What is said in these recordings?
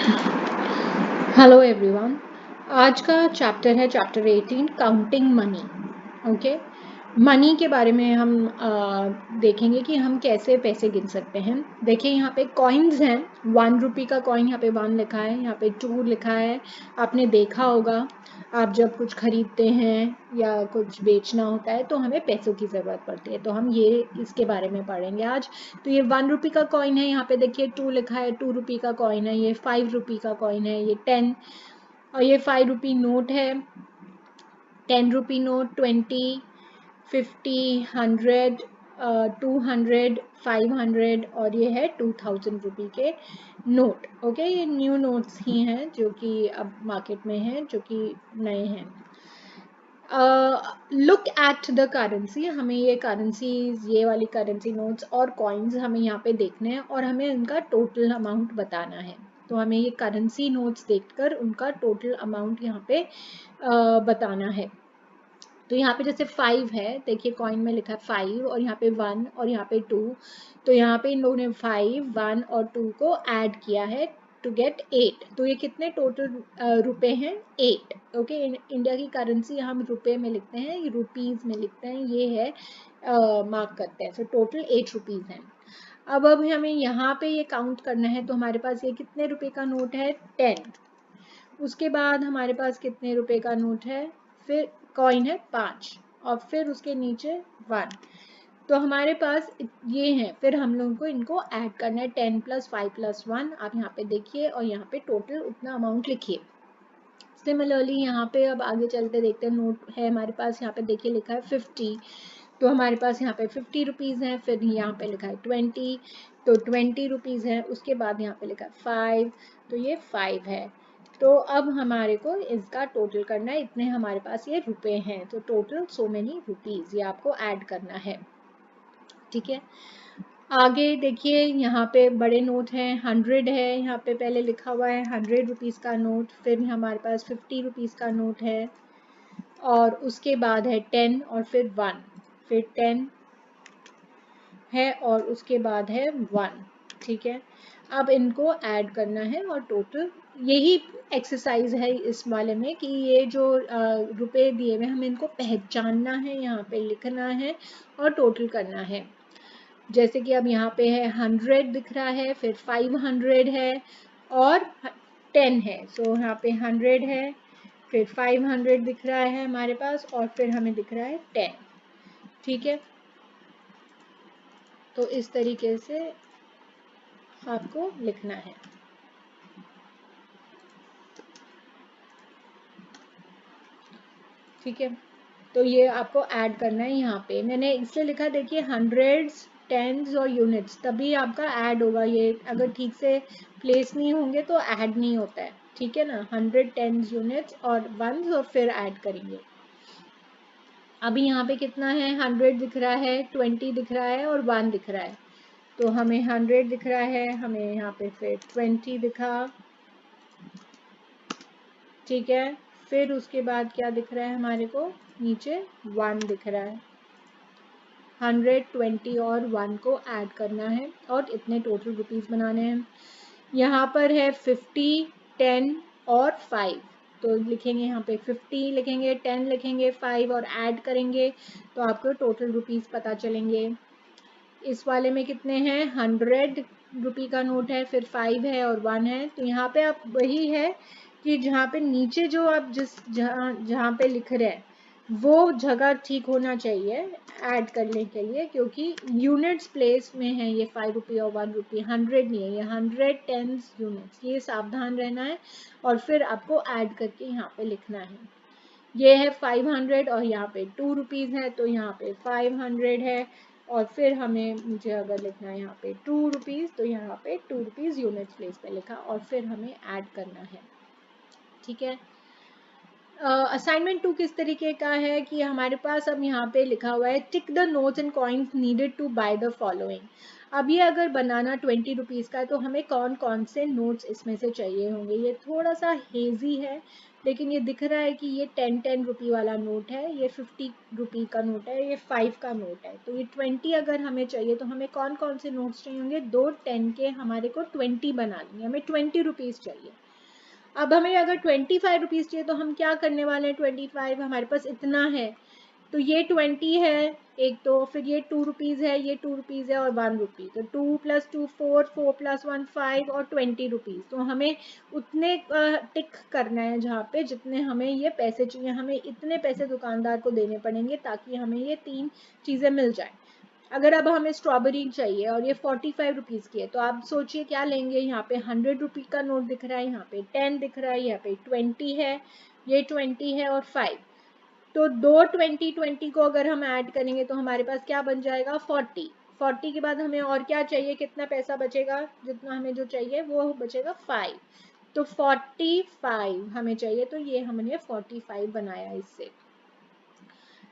Hello everyone. आज का chapter है chapter 18 counting money. Okay, money के बारे में हम देखेंगे कि हम कैसे पैसे गिन सकते हैं। देखिए यहाँ पे कॉइन्स हैं। 1 रुपी का कॉइन यहाँ पे 1 लिखा है, यहाँ पे 2 लिखा है। आपने देखा होगा आप जब कुछ खरीदते हैं या कुछ बेचना होता है तो हमें पैसों की ज़रूरत पड़ती है, तो हम ये इसके बारे में पढ़ेंगे आज। तो ये 1 रुपी का कॉइन है, यहाँ पे देखिए 2 लिखा है, 2 रुपी का कॉइन है। ये 5 रुपी का कॉइन है, ये 10, और ये 5 रुपी नोट है, 10 रुपी नोट, 20, 50, 100, 200, 500, और ये है 2000 रुपी के नोट। ओके, ये न्यू नोट्स ही हैं जो कि अब मार्केट में हैं, जो कि नए हैं। लुक एट द करेंसी, हमें ये करेंसीज, ये वाली करेंसी नोट्स और कॉइन्स हमें यहाँ पे देखने हैं और हमें उनका टोटल अमाउंट बताना है। तो हमें ये करेंसी नोट्स देखकर उनका टोटल अमाउंट यहाँ पे बताना है। तो यहाँ पे जैसे 5 है, देखिए कॉइन में लिखा है 5 और यहाँ पे 1 और यहाँ पे 2, तो यहाँ पे इन लोगों ने 5, 1 और 2 को ऐड किया है टू गेट 8। तो ये कितने टोटल रुपए हैं? 8। ओके, इंडिया की करेंसी हम रुपए में लिखते हैं, रुपीज में लिखते हैं, ये है मार्क करते हैं। तो टोटल 8 रुपीज हैं। अब हमें यहाँ पे ये काउंट करना है, तो हमारे पास ये कितने रुपए का नोट है? 10। उसके बाद हमारे पास कितने रुपए का नोट है? फिर कॉइन है 5 और फिर उसके नीचे 1। तो हमारे पास ये हैं। फिर हम लोगों को इनको ऐड करना है, 10 + 5 + 1। आप यहाँ पे देखिए और यहाँ पे टोटल उतना अमाउंट लिखिए। सिमिलरली यहाँ पे अब आगे चलते देखते हैं। नोट है हमारे पास, यहाँ पे देखिए लिखा है 50, तो हमारे पास यहाँ पे 50 रुपीज़ हैं। फिर यहाँ पे लिखा है 20, तो 20 रुपीज़ है। उसके बाद यहाँ पे लिखा है 5, तो ये 5 है। तो अब हमारे को इसका टोटल करना है, इतने हमारे पास ये रुपए हैं, तो टोटल सो मेनी रुपीज़, ये आपको ऐड करना है। ठीक है, आगे देखिए यहाँ पे बड़े नोट हैं। 100 है, यहाँ पे पहले लिखा हुआ है 100 रुपीज़ का नोट। फिर हमारे पास 50 रुपीज़ का नोट है और उसके बाद है 10 और फिर 1, फिर 10 है और उसके बाद है 1। ठीक है, अब इनको ऐड करना है और टोटल यही एक्सरसाइज है इस वाले में कि ये जो रुपए दिए हुए हमें इनको पहचानना है, यहाँ पे लिखना है और टोटल करना है। जैसे कि अब यहाँ पे है 100 दिख रहा है, फिर 500 है और 10 है। सो यहाँ पे 100 है, फिर 500 दिख रहा है हमारे पास और फिर हमें दिख रहा है 10। ठीक है, तो इस तरीके से आपको लिखना है। ठीक है, तो ये आपको ऐड करना है। यहाँ पे मैंने इसलिए लिखा, देखिए हंड्रेड्स, टेंस और यूनिट्स, तभी आपका ऐड होगा। ये अगर ठीक से प्लेस नहीं होंगे तो ऐड नहीं होता है। ठीक है ना, 100, टेंस, यूनिट्स और वंस और फिर ऐड करेंगे। अभी यहाँ पे कितना है? 100 दिख रहा है, 20 दिख रहा है और 1 दिख रहा है। तो हमें 100 दिख रहा है, हमें यहाँ पे फिर 20 दिखा। ठीक है, फिर उसके बाद क्या दिख रहा है हमारे को? नीचे 1 दिख रहा है। 100, 20 और 1 को ऐड करना है और इतने टोटल रुपीज़ बनाने हैं। यहाँ पर है 50, 10 और 5, तो लिखेंगे यहाँ पे 50 लिखेंगे, 10 लिखेंगे, 5 और ऐड करेंगे तो आपको टोटल रुपीज़ पता चलेंगे। इस वाले में कितने हैं? 100 रुपी का नोट है, फिर 5 है और 1 है। तो यहाँ पे आप वही है कि जहाँ पे नीचे जो आप जहाँ पे लिख रहे हैं वो जगह ठीक होना चाहिए ऐड करने के लिए, क्योंकि यूनिट्स प्लेस में है ये 5 रुपी और 1 रुपी, 100 नहीं है ये, 100, टेंस, यूनिट्स, ये सावधान रहना है और फिर आपको ऐड करके यहाँ पे लिखना है। ये है 500 और यहाँ पे 2 रुपीज़ है, तो यहाँ पे 500 है और फिर हमें मुझे अगर लिखना है यहाँ पे 2 रुपीज़, तो यहाँ पे 2 रुपीज़ यूनिट्स प्लेस पे लिखा और फिर हमें ऐड करना है। ठीक है, असाइनमेंट 2 किस तरीके का है कि हमारे पास अब यहाँ पे लिखा हुआ है tick the notes and coins needed to buy the following. अब ये अगर बनाना 20 रुपीज़ का है तो हमें कौन कौन से नोट्स इसमें से चाहिए होंगे। ये थोड़ा सा हेजी है, लेकिन ये दिख रहा है कि ये 10 रुपी वाला नोट है, ये 50 रुपी का नोट है, ये 5 का नोट है। तो ये 20 अगर हमें चाहिए तो हमें कौन कौन से नोट्स चाहिए होंगे, 2 10 के हमारे को 20 बना लेंगे, हमें 20 रुपीज़ चाहिए। अब हमें अगर 25 रुपीज़ चाहिए तो हम क्या करने वाले हैं, 25 हमारे पास इतना है तो ये 20 है एक, तो फिर ये 2 रुपीज़ है, ये 2 रुपीज़ है और 1 रुपी, तो 2 + 2 4, 4 + 1 5 और 20 रुपीज़। तो हमें उतने टिक करना है जहाँ पे जितने हमें ये पैसे चाहिए, हमें इतने पैसे दुकानदार को देने पड़ेंगे ताकि हमें ये 3 चीज़ें मिल जाए। अगर अब हमें स्ट्रॉबेरी चाहिए और ये 45 रुपीज़ की है तो आप सोचिए क्या लेंगे। यहाँ पे 100 रुपी का नोट दिख रहा है, यहाँ पे 10 दिख रहा है, यहाँ पे 20 है, ये 20 है और 5। तो दो 20 को अगर हम ऐड करेंगे तो हमारे पास क्या बन जाएगा, 40। 40 के बाद हमें और क्या चाहिए, कितना पैसा बचेगा, जितना हमें जो चाहिए वो बचेगा 5। तो 45 हमें चाहिए, तो ये हमने 45 बनाया इससे।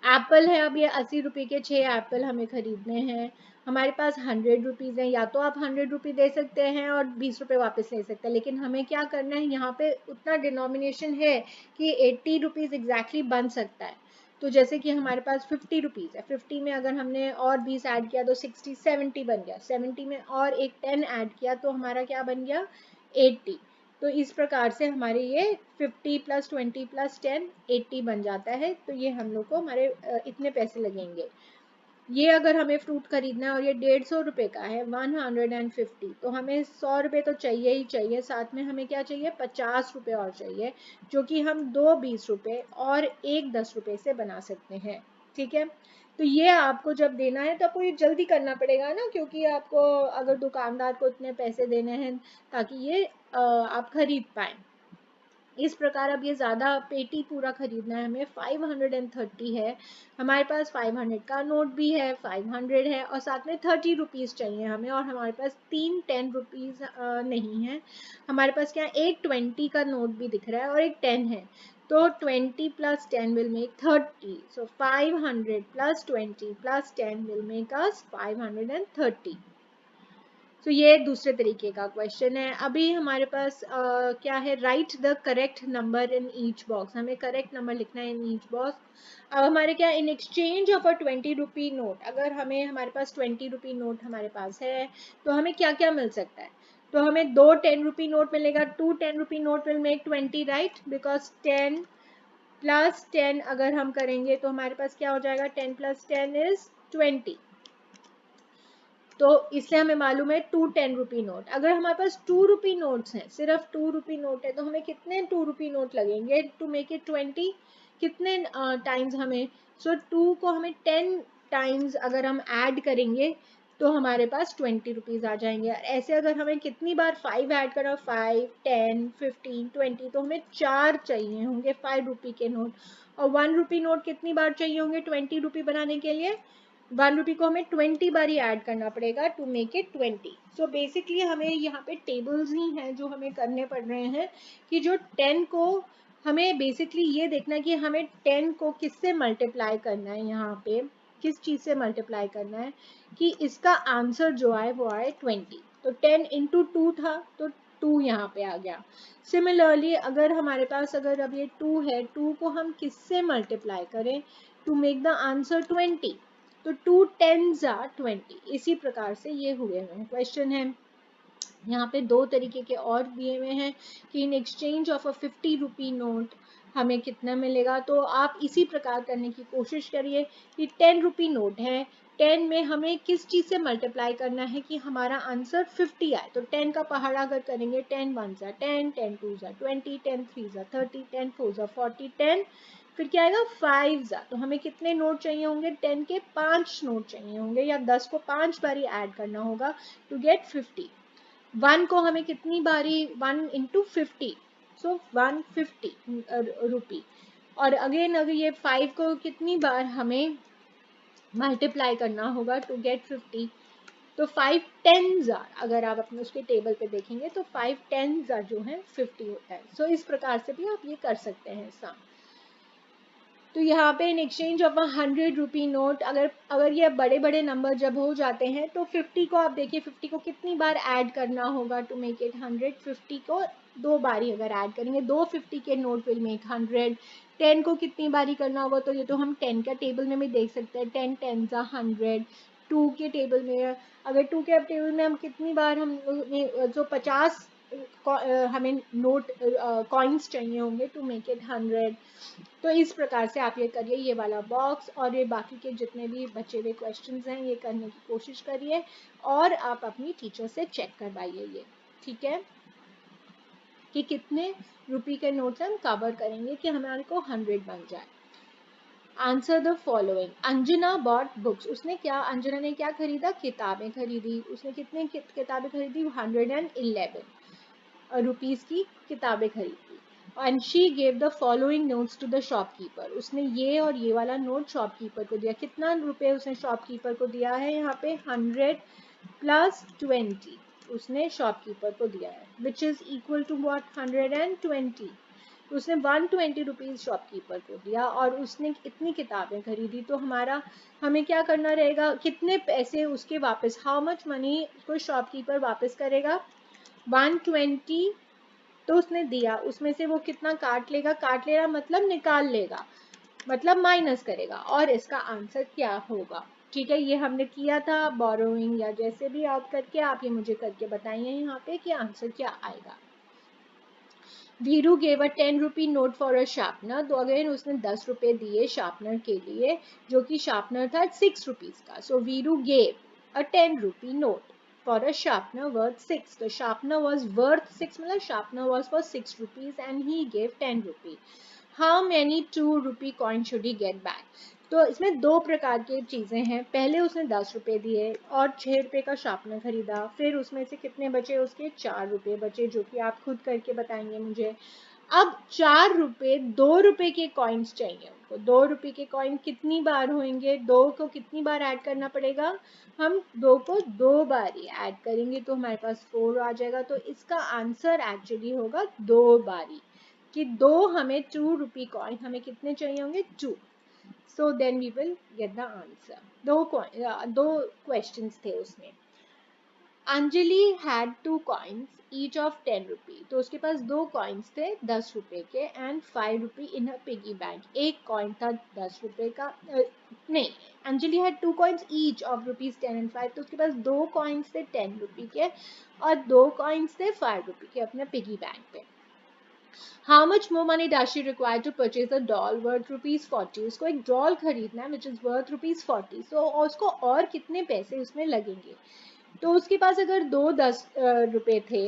एप्पल है, अब ये 80 रुपये के 6 एप्पल हमें खरीदने हैं। हमारे पास 100 रुपीज़ है, या तो आप 100 रुपये दे सकते हैं और 20 रुपये वापस ले सकते हैं, लेकिन हमें क्या करना है, यहाँ पे उतना डिनोमिनेशन है कि 80 रुपीज़ एग्जैक्टली बन सकता है। तो जैसे कि हमारे पास 50 रुपीज़ है, 50 में अगर हमने और 20 ऐड किया तो 60 70 बन गया, 70 में और एक 10 ऐड किया तो हमारा क्या बन गया, 80। तो इस प्रकार से हमारे ये 50 + 20 + 10 80 बन जाता है। तो ये हम लोग को हमारे इतने पैसे लगेंगे। ये अगर हमें फ्रूट खरीदना है और ये 150 रुपये का है, 150, तो हमें 100 रुपये तो चाहिए ही चाहिए, साथ में हमें क्या चाहिए, 50 रुपये और चाहिए, जो कि हम 2 20 रुपये और एक 10 रुपये से बना सकते हैं। ठीक है, तो ये आपको जब देना है तो आपको ये जल्दी करना पड़ेगा ना, क्योंकि आपको अगर दुकानदार को इतने पैसे देने हैं ताकि ये आप खरीद पाएँ। इस प्रकार अब ये ज़्यादा पेटी पूरा खरीदना है हमें, 530 है हमारे पास, 500 का नोट भी है, 500 है और साथ में 30 रुपीज़ चाहिए हमें, और हमारे पास 3 10 रुपीज़ नहीं है। हमारे पास क्या, एक 20 का नोट भी दिख रहा है और एक 10 है, तो 20 + 10 will make 30, so 500 + 20 + 10 will make us 530। तो ये दूसरे तरीके का क्वेश्चन है। अभी हमारे पास क्या है, right the correct number in each box, हमें करेक्ट नंबर लिखना है इन ईच बॉक्स। अब हमारे क्या, in exchange of a 20 rupee note, अगर हमारे पास 20 रुपी नोट हमारे पास है तो हमें क्या क्या मिल सकता है। तो हमें 2 10 रुपी नोट मिलेगा, 2 10 rupee note will make 20, right, because 10 + 10 अगर हम करेंगे तो हमारे पास क्या हो जाएगा, 10 + 10 इज 20। तो इसलिए हमें मालूम है 2 10 रुपी नोट। अगर हमारे पास 2 रुपी नोट्स हैं, सिर्फ 2 रुपी नोट है, तो हमें कितने 2 रुपी नोट लगेंगे टू मेक इट 20, कितने टाइम्स हमें, सो 2 को हमें 10 टाइम्स अगर हम ऐड करेंगे तो हमारे पास 20 रुपीज़ आ जाएंगे। ऐसे अगर हमें कितनी बार 5 ऐड करना, 5 10 15 20, तो हमें 4 चाहिए होंगे 5 रुपी के नोट। और 1 रुपी नोट कितनी बार चाहिए होंगे 20 रुपी बनाने के लिए, 1 रुपी को हमें 20 बार ही ऐड करना पड़ेगा to make it 20। So basically हमें यहाँ पे टेबल्स ही हैं जो हमें करने पड़ रहे हैं, कि जो 10 को हमें बेसिकली ये देखना है कि हमें 10 को किससे मल्टीप्लाई करना है, यहाँ पे किस चीज़ से मल्टीप्लाई करना है कि इसका आंसर जो आए वो आए 20। तो 10 × 2 था तो 2 यहाँ पे आ गया। सिमिलरली अगर हमारे पास अगर अब ये 2 है, 2 को हम किससे मल्टीप्लाई करें टू मेक द आंसर 20, तो 2 10s are 20। इसी प्रकार से ये हुए हुए क्वेश्चन है। यहाँ पे दो तरीके के और दिए हुए हैं कि in exchange of a 50 rupee note हमें कितना मिलेगा। तो आप इसी प्रकार करने की कोशिश करिए कि 10 रुपी नोट है, 10 में हमें किस चीज़ से मल्टीप्लाई करना है कि हमारा आंसर 50 आए। तो 10 का पहाड़ा अगर करेंगे, 10 1s are 10, 10 2s are 20, 10 3s are 30, 10 4s are 40, 10 फिर क्या आएगा 5s are। तो हमें कितने नोट चाहिए होंगे, 10 के 5 नोट चाहिए होंगे, या 10 को 5 बार ही ऐड करना होगा टू गेट 50। 1 को हमें कितनी बारी, 1 × 50, सो 150 रुपी। और अगेन अगर ये 5 को कितनी बार हमें मल्टीप्लाई करना होगा टू गेट 50, तो 5 10s are, अगर आप अपने उसके टेबल पे देखेंगे तो 5 10s are जो है 50 होता है। सो इस प्रकार से भी आप ये कर सकते हैं सम। तो यहाँ पे in exchange of 100 rupee note, अगर ये बड़े बड़े नंबर जब हो जाते हैं तो 50 को आप देखिए 50 को कितनी बार ऐड करना होगा टू मेक इट 100। 50 को 2 बार ही अगर ऐड करेंगे, 2 50 के नोट विल मेक 100। 10 को कितनी बार ही करना होगा, तो ये तो हम 10 का टेबल में भी देख सकते हैं, 10 10 100। 2 के टेबल में, अगर 2 के टेबल में हम कितनी बार हम जो 50 हमें नोट कॉइन्स चाहिए होंगे टू मेक इट 100। तो इस प्रकार से आप ये करिए, ये वाला बॉक्स और ये बाकी के जितने भी बचे हुए क्वेश्चंस हैं ये करने की कोशिश करिए और आप अपनी टीचर से चेक करवाइए ये, ठीक है, कि कितने रुपए के नोट्स हम कवर करेंगे कि हमारे को 100 बन जाए। Answer the following. Anjana bought books, उसने क्या, अंजना ने क्या खरीदा, किताबें खरीदी। उसने कितने किताबें खरीदी, 111 रुपीस की किताबें खरीदी। And she gave the following notes to the shopkeeper, उसने ये और ये वाला नोट शॉपकीपर को दिया। कितना रुपए उसने शॉपकीपर को दिया है, यहाँ पे 100 प्लस 20 उसने शॉपकीपर को दिया है, which is equal to what, 120। उसने 120 रुपीज शॉपकीपर को दिया और उसने इतनी किताबें खरीदी। तो हमें क्या करना रहेगा, कितने पैसे उसके वापस, हाउ मच मनी उसको शॉपकीपर वापस करेगा, 120 तो उसने दिया, उसमें से वो कितना काट लेगा, काट लेगा मतलब निकाल लेगा, मतलब माइनस करेगा, और इसका आंसर क्या होगा। ठीक है, ये हमने किया था बोरोइंग या जैसे भी याद करके आप ये मुझे करके बताइए यहाँ पे कि आंसर क्या आएगा। Veeru gave a 10 rupee note for a sharpener, तो अगेन उसने 10 रुपए दिए शार्पनर के लिए, जो कि शार्पनर था 6 रुपीज का। So Veeru gave a 10 rupee note for a sharpener worth 6. The sharpener was worth 6 मतलब sharpener was for 6 rupees and he gave 10 rupee. How many 2 rupee coin should he get back? तो इसमें दो प्रकार की चीजें हैं। पहले उसने 10 रुपए दिए और 6 रुपए का शार्पनर खरीदा, फिर उसमें से कितने बचे, उसके 4 रुपए बचे, जो कि आप खुद करके बताएंगे मुझे। अब 4 रुपए 2 रुपए के कॉइन्स चाहिए उनको। 2 रुपए के कॉइन कितनी बार होंगे, 2 को कितनी बार ऐड करना पड़ेगा, हम 2 को 2 बार ही ऐड करेंगे तो हमारे पास 4 आ जाएगा। तो इसका आंसर एक्चुअली होगा 2 बारी, कि 2 हमें 2 रुपी कॉइन हमें कितने चाहिए होंगे, 2। So then we will get the answer. दो क्वेश्चंस थे उसमें। Anjali had 2 coins each of 10 rupee, तो उसके पास 2 कॉइन्स थे 10 रुपए के, and 5 rupee in her piggy bank, एक कॉइन था 10 रुपए का, नहीं, Anjali had 2 coins each of rupees 10 and 5, तो उसके पास 2 कॉइन्स थे 10 रुपी के और 2 कॉइन्स थे 5 रुपी के अपने पिगी बैंक पे। How much more money does she require to purchase a doll worth ₹40? उसको एक डॉल खरीदना है विच इज वर्थ ₹40, सो उसको और कितने पैसे उसमें लगेंगे। तो उसके पास अगर 2 10 रुपए थे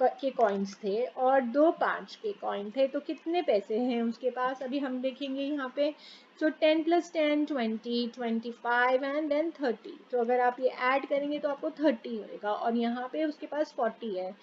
के कॉइन्स थे और 2 5 के कॉइन थे, तो कितने पैसे हैं उसके पास, अभी हम देखेंगे यहाँ पे। सो 10 + 10 20 25 एंड देन 30, तो अगर आप ये ऐड करेंगे तो आपको 30 होगा, और यहाँ पे उसके पास 40 है,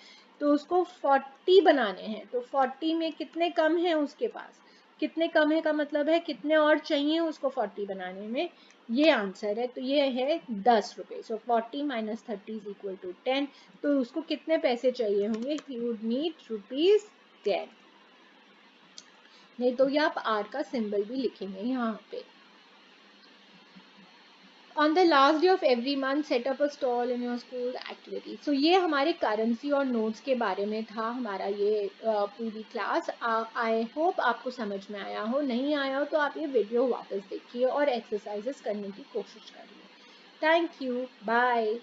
तो उसको 40 बनाने हैं। तो 40 में कितने कम है उसके पास, कितने कम है का मतलब है कितने और चाहिए उसको 40 बनाने में, ये आंसर है। तो ये है 10 रुपए। सो 40 - 30 इज इक्वल टू 10। तो उसको कितने पैसे चाहिए होंगे, ही वुड नीड ₹10। नहीं तो ये आप आर का सिंबल भी लिखेंगे यहाँ पे। On the last day of every month, set up a stall in your school activity. So ये हमारे करेंसी और नोट्स के बारे में था हमारा ये पूरी क्लास। आई होप आपको समझ में आया हो, नहीं आया हो तो आप ये वीडियो वापस देखिए और एक्सरसाइजेस करने की कोशिश करिए। Thank you, bye.